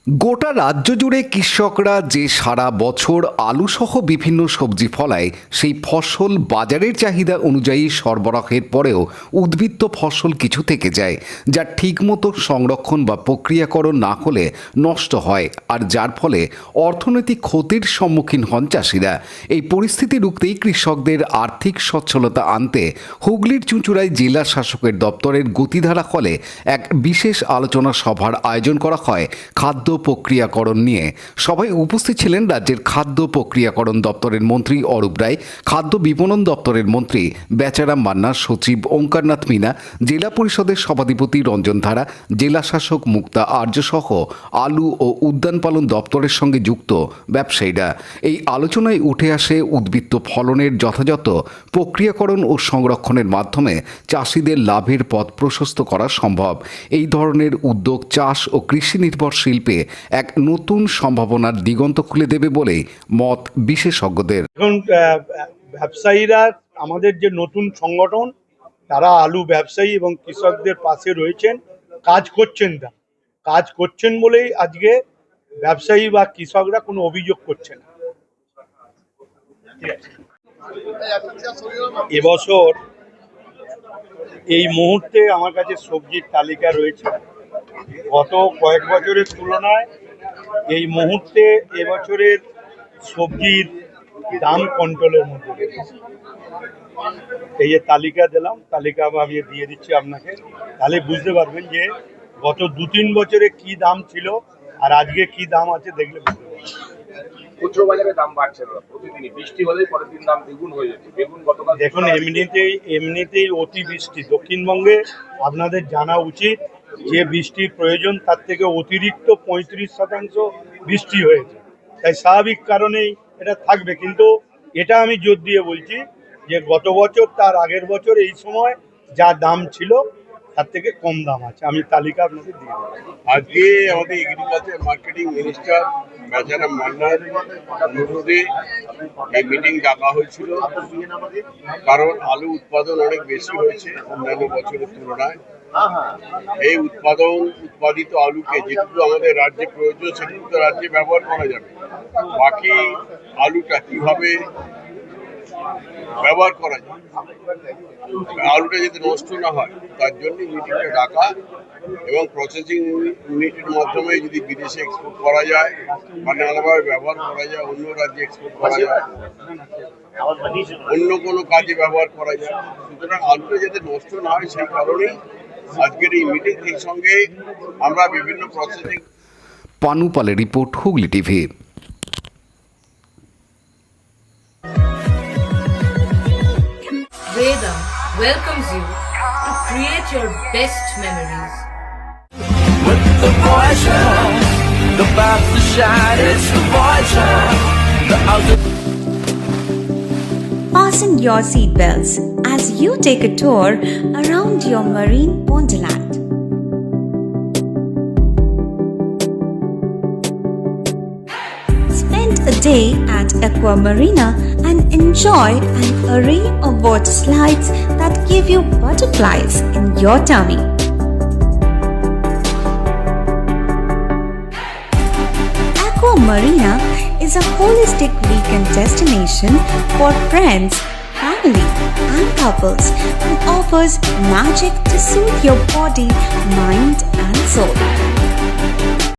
গোটা রাজ্য জুড়ে কৃষকরা যে সারা বছর আলুসহ বিভিন্ন সবজি ফলায় সেই ফসল বাজারের চাহিদা অনুযায়ী সরবরাহের পরেও উদ্বৃত্ত ফসল কিছু থেকে যায়, যা ঠিকমতো সংরক্ষণ বা প্রক্রিয়াকরণ না হলে নষ্ট হয়, আর যার ফলে অর্থনৈতিক ক্ষতির সম্মুখীন হন চাষিরা। এই পরিস্থিতি রুখতেই কৃষকদের আর্থিক সচ্ছলতা আনতে হুগলির চুঁচুড়ায় জেলা শাসকের দপ্তরের গতিধারা হলে এক বিশেষ আলোচনা সভার আয়োজন করা হয় খাদ্য প্রক্রিয়াকরণ নিয়ে। সভায় উপস্থিত ছিলেন রাজ্যের খাদ্য প্রক্রিয়াকরণ দপ্তরের মন্ত্রী অরূপ রায়, খাদ্য বিপণন দপ্তরের মন্ত্রী বেচারাম মান্না, সচিব ওঙ্কারনাথ মিনা, জেলা পরিষদের সভাধিপতি রঞ্জন ধারা, জেলা শাসক মুক্তা আর্য সহ আলু ও উদ্যান পালন দপ্তরের সঙ্গে যুক্ত ব্যবসায়ীরা। এই আলোচনায় উঠে আসে উদ্বৃত্ত ফলনের যথাযথ প্রক্রিয়াকরণ ও সংরক্ষণের মাধ্যমে চাষিদের লাভের পথ প্রশস্ত করা সম্ভব। এই ধরনের উদ্যোগ চাষ ও কৃষি নির্ভর শিল্পে এক নতুন সম্ভাবনার দিগন্ত খুলে দেবে বলে মত বিশেষজ্ঞদের। এখন ব্যবসায়ীরা আমাদের যে নতুন সংগঠন, তারা আলু ব্যবসায়ী এবং কৃষকদের পাশে রয়েছেন, কাজ করছেন বলেই আজকে ব্যবসায়ী বা কৃষকরা কোনো অভিযোগ করছে না। এবছর এই মুহূর্তে আমার কাছে সবজির তালিকা রয়েছে, গত কয়েক বছরের তুলনায় এই মুহূর্তে এবছরের সবজির দাম কন্ট্রোলের মধ্যে রয়েছে। এই যে তালিকা দিলাম, তালিকা আমি দিয়ে দিচ্ছি আপনাকে, তাহলে বুঝতে পারবেন যে গত 2-3 বছরে কি দাম ছিল আর আজকে কি দাম আছে, দেখলে বুঝতে পারবেন। খুচরো বাজারে দাম বাড়ছে না, প্রতিদিনই বৃষ্টি হলেই পরের দিন দাম দ্বিগুণ হয়ে যাচ্ছে। বেগুন গতকাল দেখুন, এমনিতেই অতি বৃষ্টি দক্ষিণবঙ্গে, আপনাদের জানা উচিত যে বৃষ্টির প্রয়োজন তার থেকে অতিরিক্ত 35% বৃষ্টি হয়েছে, তাই স্বাভাবিক কারণেই এটা থাকবে। কিন্তু এটা আমি জোর দিয়ে বলছি যে গত বছর তার আগের বছর এই সময় যা দাম ছিল তার থেকে কম দাম আছে। আমি তালিকা আপনাকে দিয়ে দেবো। আজকে আমাদের এগ্রিকালচার মার্কেটিং মিনিস্টার বেচারাম মান্নার অনুরোধে এই মিটিং ডাকা হয়েছিল, কারণ আলু উৎপাদন অনেক বেশি হয়েছে অন্যান্য বছরের তুলনায়। এই উৎপাদিত আলুকে যেটুকু আমাদের রাজ্যে প্রয়োজন সেটুকু তো রাজ্যে ব্যবহার করা যাবে, বাকি আলুটা কিভাবে ব্যবহার করা যায়, আলুটা যাতে নষ্ট না হয়, তার জন্য মিটিংটা ডাকা। এবং প্রসেসিং ইউনিটের মাধ্যমে যদি বিদেশে এক্সপোর্ট করা যায় বা নানাভাবে ব্যবহার করা যায়, অন্য রাজ্যে এক্সপোর্ট করা যায়, অন্য কোনো কাজে ব্যবহার করা যায়, সুতরাং আলুটা যাতে নষ্ট না হয় সেই কারণেই আজকের এই মিটিং। এই সঙ্গে আমরা বিভিন্ন প্রসেসিং। পানু পালের report, Hooghly TV. Veda welcomes you to create your best memories. With the Voyager, the path to shine, it's the Voyager, the ultimate. Fasten your seatbelts as you take a tour around your marine wonderland. Spend a day at Aqua Marina and enjoy an array of water slides that give you butterflies in your tummy. Aqua Marina is a holistic weekend destination for friends, family, and couples and offers magic to soothe your body, mind, and soul.